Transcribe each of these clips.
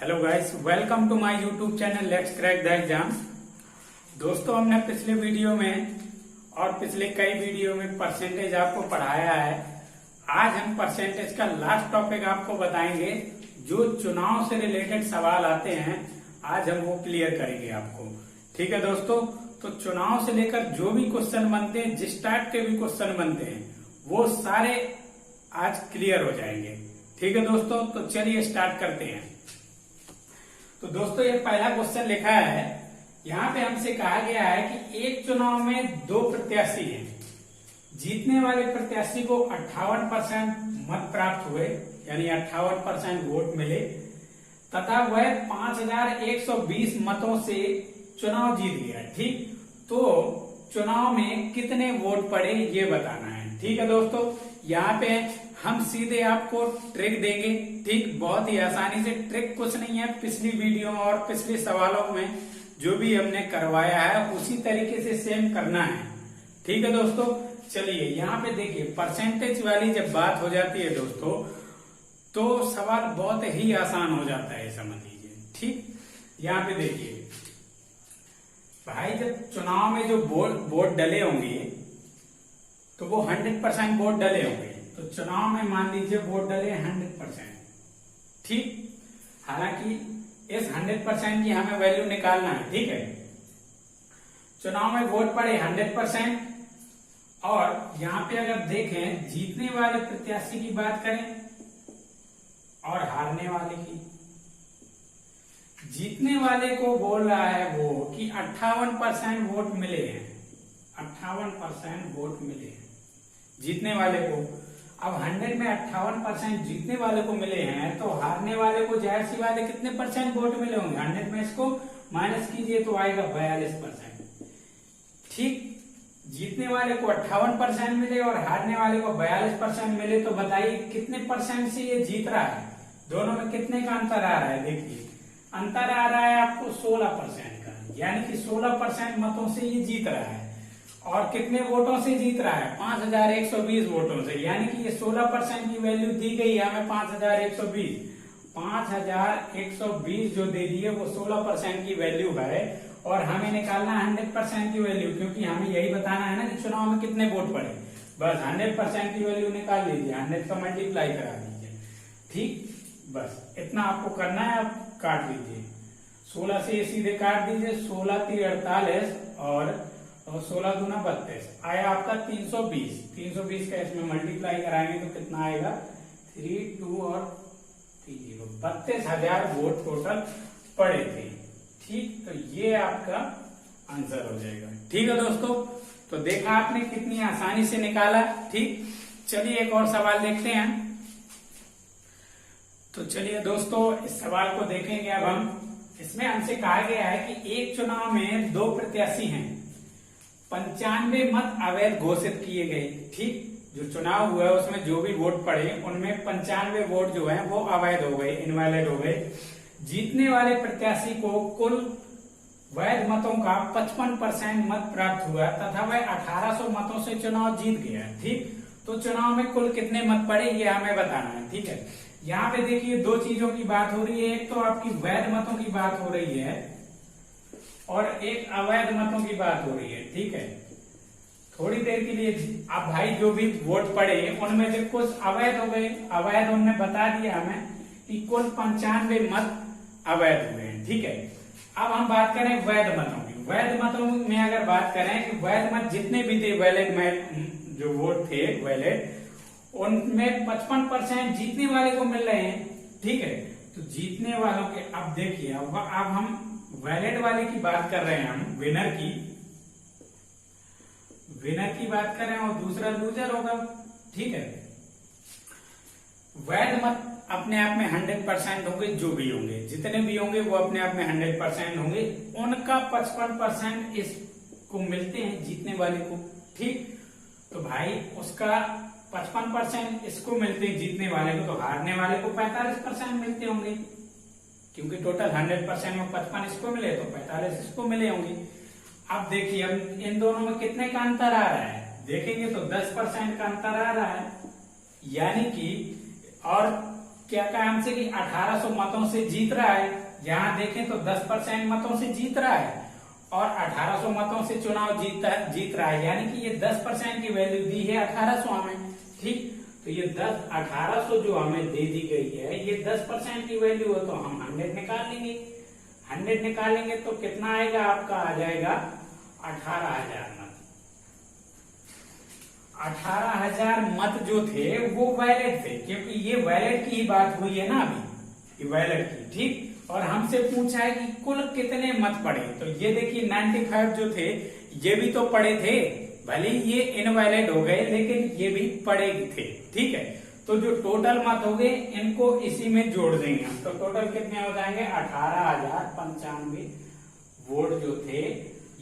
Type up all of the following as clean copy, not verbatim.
Hello guys, welcome to my YouTube channel let's crack the exam. दोस्तों, हमने पिछले video में और पिछले कई वीडियो में परसेंटेज आपको पढ़ाया है। आज हम परसेंटेज का लास्ट टॉपिक आपको बताएंगे। जो चुनाव से रिलेटेड सवाल आते हैं आज हम वो क्लियर करेंगे आपको। ठीक है दोस्तों, तो चुनाव से लेकर जो भी क्वेश्चन बनते हैं, जिस टाइप के भी क्वेश्चन बनते हैं, वो सारे आज क्लियर हो जाएंगे। ठीक है दोस्तों, तो चलिए स्टार्ट करते हैं। तो दोस्तों, ये पहला क्वेश्चन लिखा है। यहाँ पे हमसे कहा गया है कि एक चुनाव में दो प्रत्याशी हैं। जीतने वाले प्रत्याशी को 58% मत प्राप्त हुए, यानी 58% वोट मिले, तथा वह 5120 मतों से चुनाव जीत गया। ठीक, तो चुनाव में कितने वोट पड़े ये बताना है। ठीक है दोस्तों, यहाँ पे हम सीधे आपको ट्रिक देंगे। ठीक, बहुत ही आसानी से। ट्रिक कुछ नहीं है, पिछली वीडियो और पिछले सवालों में जो भी हमने करवाया है उसी तरीके से सेम करना है। ठीक है दोस्तों, चलिए यहाँ पे देखिए, परसेंटेज वाली जब बात हो जाती है दोस्तों, तो सवाल बहुत ही आसान हो जाता है, समझ लीजिए। ठीक, यहाँ पे देखिए भाई, जब चुनाव में जो वोट डले होंगे तो वो 100% वोट डले होंगे। तो चुनाव में मान लीजिए वोट डले 100%। ठीक, हालांकि इस 100% की हमें वैल्यू निकालना है। ठीक है, चुनाव में वोट पड़े 100%। और यहाँ पे अगर देखें, जीतने वाले प्रत्याशी की बात करें और हारने वाले की। जीतने वाले को बोल रहा है वो कि 58% वोट मिले हैं, 58% वोट मिले हैं जीतने वाले को। अब 100 में 58% जीतने वाले को मिले हैं, तो हारने वाले को जाहिर सी बात है कितने परसेंट वोट मिले होंगे। 100 में इसको माइनस कीजिए तो आएगा 42%। ठीक, जीतने वाले को 58% मिले और हारने वाले को 42% मिले, तो बताइए कितने परसेंट से ये जीत रहा है। दोनों में कितने का अंतर आ रहा है। देखिए, अंतर आ रहा है आपको 16% का, यानी कि 16% मतों से ये जीत रहा है। और कितने वोटों से जीत रहा है? 5120 वोटों से, यानी कि ये 16% की वैल्यू दी गई है हमें 5120। 5120 जो दे दी है वो 16% की वैल्यू है। और हमें निकालना है 100% की वैल्यू, क्योंकि हमें यही बताना है ना कि चुनाव में कितने वोट पड़े। बस 100% की वैल्यू निकाल लीजिए, 100 का मल्टीप्लाई करा दीजिए। ठीक, बस इतना आपको करना है। आप काट लीजिए, 16 से ये सीधे काट दीजिए। 16 3 48 और 16 दूना 32 आया आपका 320। 320 का इसमें मल्टीप्लाई कराएंगे तो कितना आएगा? 3 2 और 3 0, 32,000 वोट टोटल पड़े थे। ठीक, तो ये आपका आंसर हो जाएगा। ठीक है दोस्तों, तो देखा आपने कितनी आसानी से निकाला। ठीक, चलिए एक और सवाल देखते हैं। तो चलिए दोस्तों, इस सवाल को देखेंगे अब हम। इसमें हमसे कहा गया है कि एक चुनाव में दो प्रत्याशी हैं, 95 मत अवैध घोषित किए गए। ठीक, जो चुनाव हुआ है उसमें जो भी वोट पड़े उनमें 95 वोट जो है वो अवैध हो गए, इनवैलिड हो गए। जीतने वाले प्रत्याशी को कुल वैध मतों का 55% मत प्राप्त हुआ तथा वह 1800 मतों से चुनाव जीत गया। ठीक, तो चुनाव में कुल कितने मत पड़े ये हमें बताना है। ठीक है, यहाँ पे देखिए दो चीजों की बात हो रही है। एक तो आपकी वैध मतों की बात हो रही है और एक अवैध मतों की बात हो रही है। ठीक है, थोड़ी देर के लिए अब भाई जो भी वोट पड़े उनमें से कुछ अवैध हो गए। अवैध उन्होंने बता दिया हमें कि कुल 95 मत अवैध हुए हैं। ठीक है, अब हम बात करें वैध मतों की। वैध मतों में अगर बात करें कि वैध मत जितने भी थे, वैलिड में जो वोट थे वैलिड, उनमें 55% जीतने वाले को मिल रहे हैं। ठीक है, तो जीतने वालों के अब देखिए, अब हम वैलिड वाले की बात कर रहे हैं, हम विनर की बात कर रहे हैं और दूसरा लूजर होगा। ठीक है, वैध मत अपने आप में 100% होंगे, जो भी होंगे, जितने भी होंगे वो अपने आप में 100% होंगे। उनका 55% इसको मिलते हैं जीतने वाले को। ठीक, तो भाई उसका 55% इसको मिलते हैं जीतने वाले को, तो हारने वाले को 45% मिलते होंगे, क्योंकि टोटल 100% में 55 इसको मिले तो 45 इसको मिले होंगे। अब देखिए, अब इन दोनों में कितने का अंतर आ रहा है, देखेंगे तो 10% का अंतर आ रहा है, यानी कि और क्या कहा हमसे कि 1800 मतों से जीत रहा है। यहाँ देखें तो 10% मतों से जीत रहा है और 1800 मतों से चुनाव जीत रहा है, यानी कि ये 10% की वैल्यू दी है 1800 हमें। ठीक, तो ये 1800 जो हमें दे दी गई है ये 10% की वैल्यू है, तो हम 100 निकाल लेंगे। 100 निकालेंगे तो कितना आएगा आपका, आ जाएगा 18,000 मत। 18,000 मत जो थे वो वैलिड थे, क्योंकि ये वैलिड की ही बात हुई है ना अभी, ये वैलिड की। ठीक, और हमसे पूछा है कि कुल कितने मत पड़े, तो ये देखिए 95 जो थे ये भी तो पड़े थे, भले ये इनवैलिड हो गए लेकिन ये भी पड़े थे। ठीक है, तो जो टोटल मत हो गए इनको इसी में जोड़ देंगे हम, तो टोटल कितने हो जाएंगे, 18,095 वोट जो थे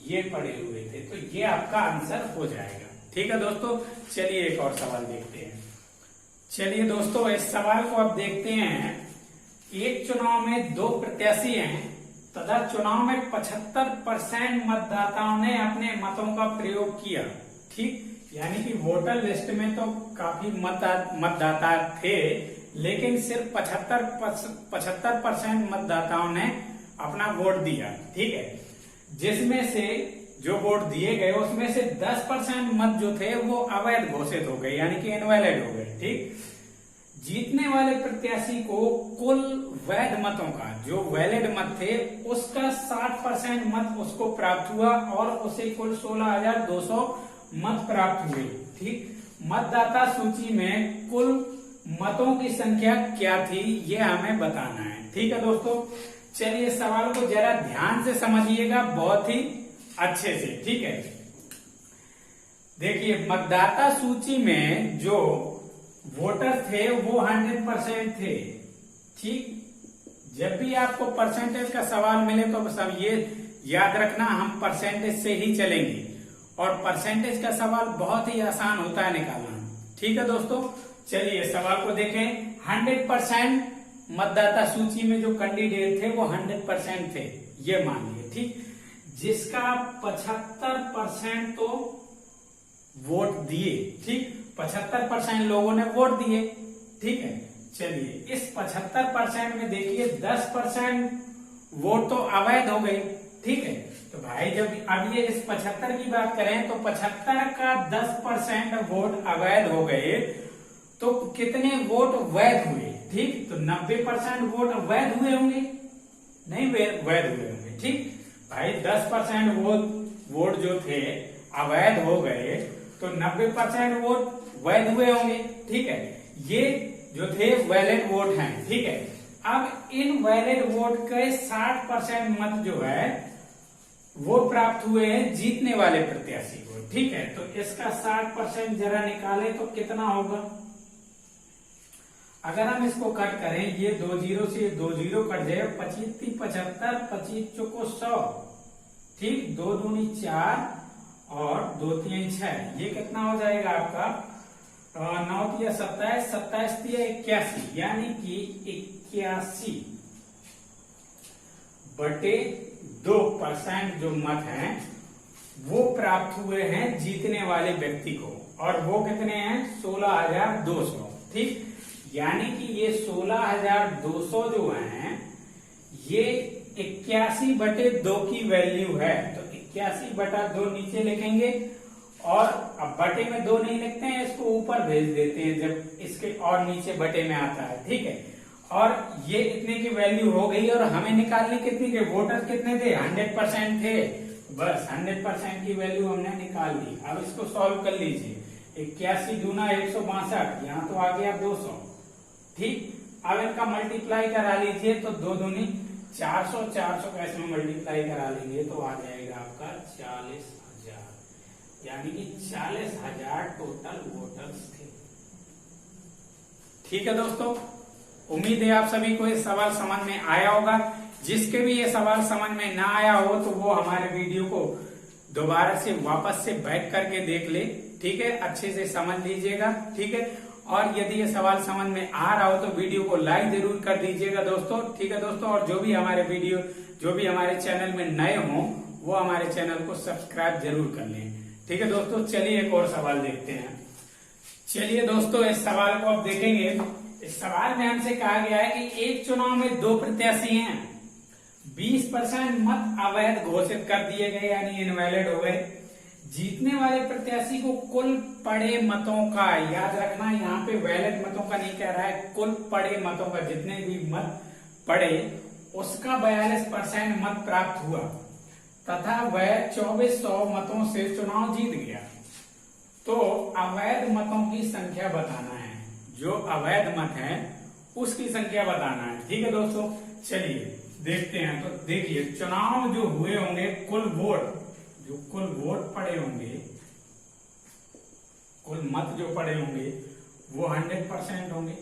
ये पड़े हुए थे, तो ये आपका आंसर हो जाएगा। ठीक है दोस्तों, चलिए एक और सवाल देखते हैं। चलिए दोस्तों, इस सवाल को अब देखते हैं। एक चुनाव में 2 प्रत्याशी हैं तथा चुनाव में 75% मतदाताओं ने अपने मतों का प्रयोग किया। ठीक, यानी कि वोटर लिस्ट में तो काफी मतदाता थे, लेकिन सिर्फ 75% मतदाताओं ने अपना वोट दिया। ठीक है, जिसमें से जो वोट दिए गए उसमें से 10% मत जो थे वो अवैध घोषित हो गए, यानी कि इनवैलिड हो गए। ठीक, जीतने वाले प्रत्याशी को कुल वैध मतों का, जो वैलिड मत थे उसका 60% मत उसको प्राप्त हुआ और उसे कुल 16,200 मत प्राप्त हुए। ठीक, मतदाता सूची में कुल मतों की संख्या क्या थी ये हमें बताना है। ठीक है दोस्तों, चलिए सवाल को जरा ध्यान से समझिएगा, बहुत ही अच्छे से। ठीक है, देखिए मतदाता सूची में जो वोटर थे वो 100% थे। ठीक, जब भी आपको परसेंटेज का सवाल मिले तो सब ये याद रखना, हम परसेंटेज से ही चलेंगे और परसेंटेज का सवाल बहुत ही आसान होता है निकालना। ठीक है दोस्तों, चलिए सवाल को देखें। 100% मतदाता सूची में जो कैंडिडेट थे वो 100% थे, ये मान लिए। ठीक, जिसका 75% तो वोट दिए। ठीक, 75% लोगों ने वोट दिए। ठीक है, चलिए इस 75% में देखिए 10% वोट तो अवैध हो गए। ठीक है, तो भाई जब अब ये इस 75 की बात करें तो 75 का 10% वोट अवैध हो गए तो कितने वोट वैध हुए। ठीक, तो 90% वोट वैध हुए होंगे, नहीं वैध हुए होंगे। ठीक भाई, 10% वोट जो थे अवैध हो गए तो 90% वोट वैध हुए होंगे। ठीक है, ये जो थे वैलिड वोट हैं। ठीक है, अब इन वैलिड वोट के 60% मत जो है वो प्राप्त हुए हैं जीतने वाले प्रत्याशी को। ठीक है, तो इसका 60% जरा निकाले तो कितना होगा। अगर हम इसको कट करें, ये 2 जीरो से 2 जीरो कट जाए, 25 × 75, 25 चौको 100। ठीक, 2 दूनी 4 और 2 3 6, ये कितना हो जाएगा आपका 9 तिया 27, 27 तिया 81, यानी कि 81/2% जो मत हैं वो प्राप्त हुए हैं जीतने वाले व्यक्ति को, और वो कितने हैं 16,200। ठीक, यानी कि ये 16,200 जो हैं ये 81/2 की वैल्यू है, तो 81/2 नीचे लिखेंगे और अब बटे में 2 नहीं लिखते हैं, इसको ऊपर भेज देते हैं जब इसके और नीचे बटे में आता है। ठीक है, और ये इतने की वैल्यू हो गई और हमें निकालने कितनी के, वोटर कितने थे 100% थे, बस 100% की वैल्यू हमने निकाल ली। अब इसको सॉल्व कर लीजिए, 81 दूना 162, यहाँ तो आ गया 200। ठीक, अब इनका मल्टीप्लाई करा लीजिए तो 2 दूनी 400, 400 का इसमें मल्टीप्लाई करा लेंगे तो आ जाएगा आपका 40,000, यानी कि 40,000 टोटल वोटर्स थे। ठीक है दोस्तों, उम्मीद है आप सभी को ये सवाल समझ में आया होगा। जिसके भी ये सवाल समझ में ना आया हो तो वो हमारे वीडियो को दोबारा से वापस से बैक करके देख ले। ठीक है, अच्छे से समझ लीजिएगा। ठीक है, और यदि ये सवाल समझ में आ रहा हो तो वीडियो को लाइक जरूर कर दीजिएगा दोस्तों। ठीक है दोस्तों, और जो भी हमारे चैनल में नए हों वो हमारे चैनल को सब्सक्राइब जरूर कर लें। ठीक है दोस्तों, चलिए एक और सवाल देखते हैं। चलिए दोस्तों, इस सवाल को आप देखेंगे। इस सवाल में हमसे कहा गया है कि एक चुनाव में दो प्रत्याशी हैं, 20% मत अवैध घोषित कर दिए गए यानी इनवैलिड हो गए। जीतने वाले प्रत्याशी को कुल पड़े मतों का, याद रखना यहाँ पे वैलिड मतों का नहीं कह रहा है, कुल पड़े मतों का, जितने भी मत पड़े उसका 42% मत प्राप्त हुआ तथा वह 2400 मतों से चुनाव जीत गया। तो अवैध मतों की संख्या बताना है, जो अवैध मत है उसकी संख्या बताना है। ठीक है दोस्तों, चलिए देखते हैं। तो देखिए, चुनाव जो हुए होंगे, कुल वोट, जो कुल वोट पड़े होंगे, कुल मत जो पड़े होंगे वो 100% होंगे।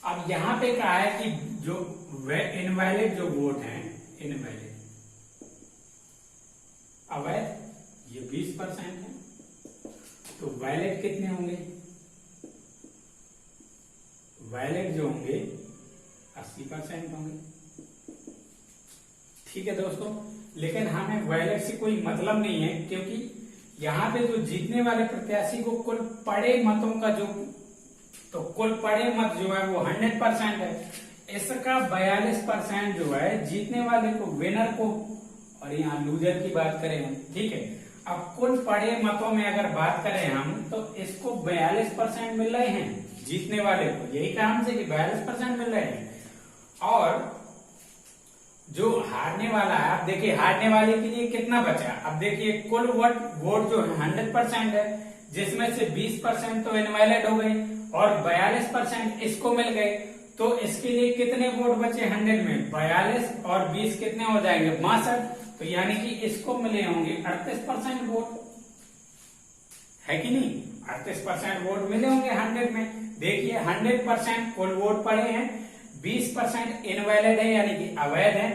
अब यहां पे कहा है कि जो इनवैलिड जो वोट हैं, इनवैलिड अवैध, ये 20% है, तो वैलिड कितने होंगे? वैलिड जो होंगे 80% होंगे। ठीक है दोस्तों, लेकिन हमें वैलिड से कोई मतलब नहीं है, क्योंकि यहाँ पे जो जीतने वाले प्रत्याशी को कुल पड़े मतों का जो, तो कुल पड़े मत जो है वो 100% है, इसका 42% जो है जीतने वाले को, विनर को, और यहाँ लूजर की बात करें हम, ठीक है। अब कुल पड़े मतों में अगर बात करें हम, तो इसको 42% मिल रहे हैं जीतने वाले को, यही कहा हमसे कि 42% मिल रहे हैं। और जो हारने वाला है, आप देखिए हारने वाले के लिए कितना बचा। अब देखिए कुल वोट जो है 100% है, जिसमें से 20% तो इनवैलिड हो गए और 42% इसको मिल गए, तो इसके लिए कितने वोट बचे 100 में? 42 और 20 कितने हो जाएंगे? 62। तो यानी कि इसको मिले होंगे 38% वोट, है कि नहीं? 38% वोट मिले होंगे 100 में। देखिए 100% कुल वोट पड़े हैं, 20% इनवैलिड है यानी कि अवैध है,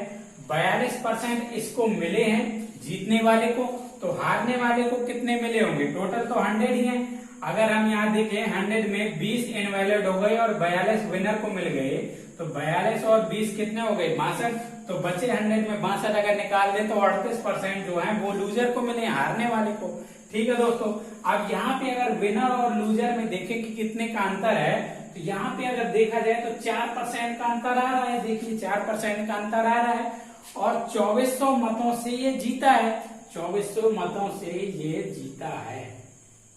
42% इसको मिले हैं जीतने वाले को, तो हारने वाले को कितने मिले होंगे? टोटल तो 100 ही है। अगर हम यहाँ देखें 100 में 20 इनवैलिड हो गए और 42 विनर को मिल गए, तो 42 और 20 कितने हो गए? 62। तो बचे 100 में 62 अगर निकाल दे तो 38% जो है वो लूजर को मिले, हारने वाले को। ठीक है दोस्तों, अब यहाँ पे अगर विनर और लूजर में देखें कि कितने का अंतर है, तो यहाँ पे अगर देखा जाए तो 4% का अंतर आ रहा है। देखिए 4% का अंतर आ रहा है और 2400 मतों से ये जीता है, 2400 मतों से ये जीता है,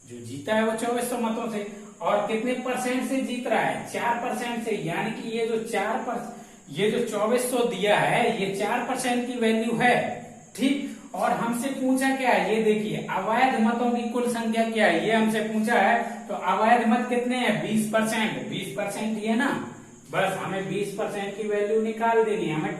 जो जीता है वो 2400 मतों से। और कितने परसेंट से जीत रहा है? 4% से, यानी कि ये जो 2400 दिया है ये 4% की वैल्यू है। ठीक, और हमसे पूछा क्या है, ये देखिए अवैध मतों की कुल संख्या क्या है, ये हमसे पूछा है। तो अवैध मत कितने हैं? 20%। 20% ही है ना, बस हमें 20% की वैल्यू निकाल देनी है, हमें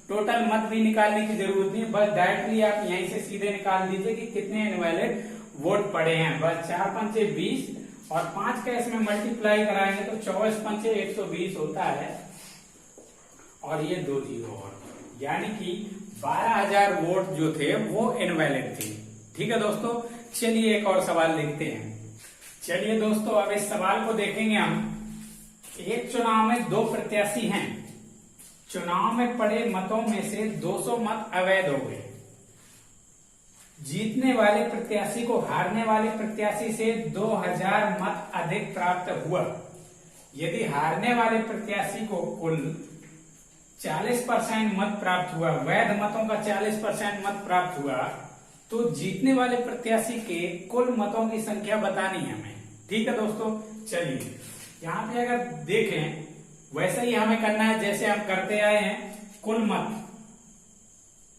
टोटल मत भी निकालने की जरूरत नहीं, बस डायरेक्टली आप यहीं से सीधे निकाल दीजिए कि कितने इनवैलिड वोट पड़े हैं। बस 4 पंचे 20 और 5 का इसमें मल्टीप्लाई कराएंगे तो 24 पंचे 120 होता है, और ये 2 जीरो और, यानी कि 12,000 वोट जो थे वो इनवैलिड थे। ठीक है दोस्तों, चलिए एक और सवाल देखते हैं। चलिए दोस्तों, अब इस सवाल को देखेंगे हम। एक चुनाव में 2 प्रत्याशी हैं, चुनाव में पड़े मतों में से 200 मत अवैध हो गए। जीतने वाले प्रत्याशी को हारने वाले प्रत्याशी से 2000 मत अधिक प्राप्त हुआ। यदि हारने वाले प्रत्याशी को कुल 40% मत प्राप्त हुआ, वैध मतों का 40% मत प्राप्त हुआ, तो जीतने वाले प्रत्याशी के कुल मतों की संख्या बतानी है हमें। ठीक है दोस्तों, चलिए यहाँ पे अगर देखें वैसा ही हमें करना है जैसे हम करते आए हैं।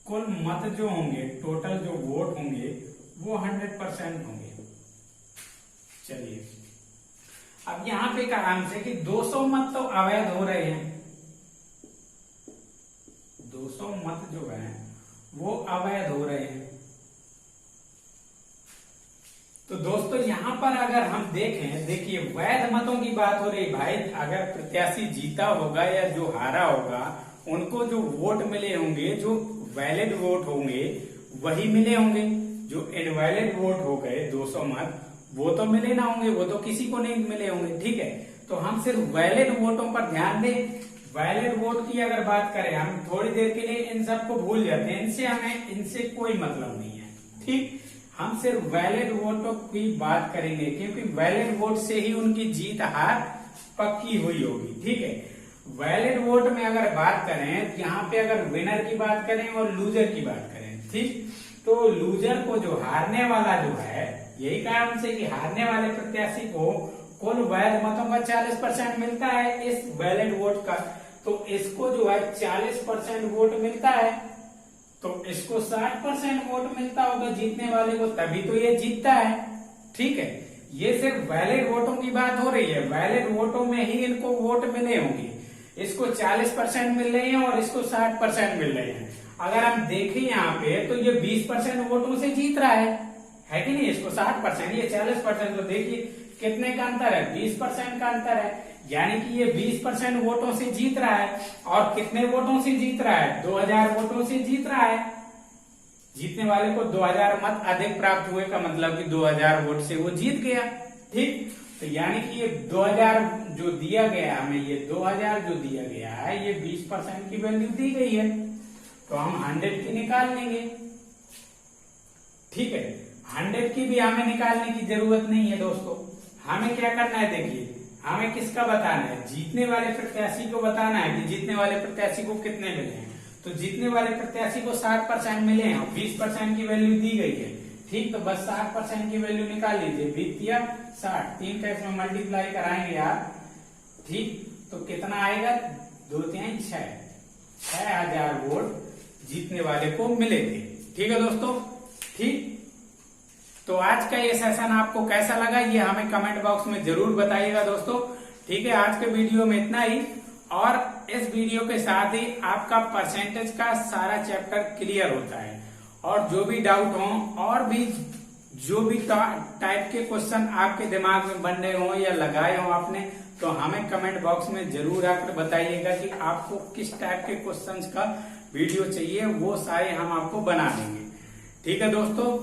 कुल मत जो होंगे, टोटल जो वोट होंगे वो 100% होंगे। चलिए अब यहाँ पे कहा हमसे कि 200 मत तो अवैध हो रहे हैं, 200 मत जो है वो अवैध हो रहे हैं। तो दोस्तों यहाँ पर अगर हम देखें, देखिए वैध मतों की बात हो रही भाई, अगर प्रत्याशी जीता होगा या जो हारा होगा उनको जो वोट मिले होंगे, जो वैलिड वोट होंगे वही मिले होंगे। जो इनवैलिड वोट हो गए 200 मत, वो तो मिले ना होंगे, वो तो किसी को नहीं मिले होंगे। ठीक है, तो हम सिर्फ वैलिड वोटों पर ध्यान दें। वैलिड वोट की अगर बात करें, हम थोड़ी देर के लिए इन सबको भूल जाते हैं, इनसे कोई मतलब नहीं है। ठीक, हम सिर्फ वैलिड वोटों की बात करेंगे, क्योंकि वैलिड वोट से ही उनकी जीत हार पक्की हुई होगी। ठीक है, वैलिड वोट में अगर बात करें, यहाँ पे अगर विनर की बात करें और लूजर की बात करें, ठीक, तो लूजर को जो हारने वाला जो है, यही कारण से कि हारने वाले प्रत्याशी को कुल वैध मतों का 40% मिलता है इस वैलिड वोट का, तो इसको जो है 40% वोट मिलता है, तो इसको 60% वोट मिलता होगा जीतने वाले को, तभी तो ये जीतता है। ठीक है, ये सिर्फ वैलिड वोटों की बात हो रही है, वैलिड वोटों में ही इनको वोट मिले होंगे। इसको 40% मिल रहे हैं और इसको 60% मिल रहे हैं। अगर हम देखें यहाँ पे तो ये 20% वोटों से जीत रहा है कि नहीं? इसको 60%, ये 40%, तो देखिए कितने का अंतर है, 20% का अंतर है। यानी कि ये 20% वोटों से जीत रहा है, और कितने वोटों से जीत रहा है? 2000 वोटों से जीत रहा है। जीतने वाले को 2000 मत अधिक प्राप्त हुए का मतलब कि 2000 वोट से वो जीत गया। ठीक, तो यानी कि ये 2000 जो दिया गया हमें, ये 2000 जो दिया गया है, ये 20% की वैल्यू दी गई है, तो हम 100 की निकाल लेंगे। ठीक है, 100 की भी हमें निकालने की जरूरत नहीं है दोस्तों। हमें क्या करना है, देखिए हमें किसका बताना है, जीतने वाले प्रत्याशी को बताना है कि जीतने वाले प्रत्याशी को कितने मिले हैं। तो जीतने वाले प्रत्याशी को 60% मिले हैं, 20% की वैल्यू दी गई है। ठीक, तो बस 60% की वैल्यू निकाल लीजिए, 20 या 60, 3 का इसमें मल्टीप्लाई कराएंगे आप। ठीक, तो कितना आएगा? 2 3 6000 वोट जीतने वाले को मिले थे। ठीक है दोस्तों, ठीक, तो आज का ये सेशन आपको कैसा लगा ये हमें कमेंट बॉक्स में जरूर बताइएगा दोस्तों। ठीक है, आज के वीडियो में इतना ही, और इस वीडियो के साथ ही आपका परसेंटेज का सारा चैप्टर क्लियर होता है। और जो भी डाउट हो, और भी जो भी टाइप के क्वेश्चन आपके दिमाग में बन रहे हो या लगाए हो आपने, तो हमें कमेंट बॉक्स में जरूर आकर बताइएगा कि आपको किस टाइप के क्वेश्चंस का वीडियो चाहिए, वो सारे हम आपको बना देंगे। ठीक है दोस्तों,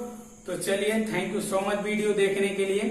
तो चलिए, thank you so much video देखने के लिए।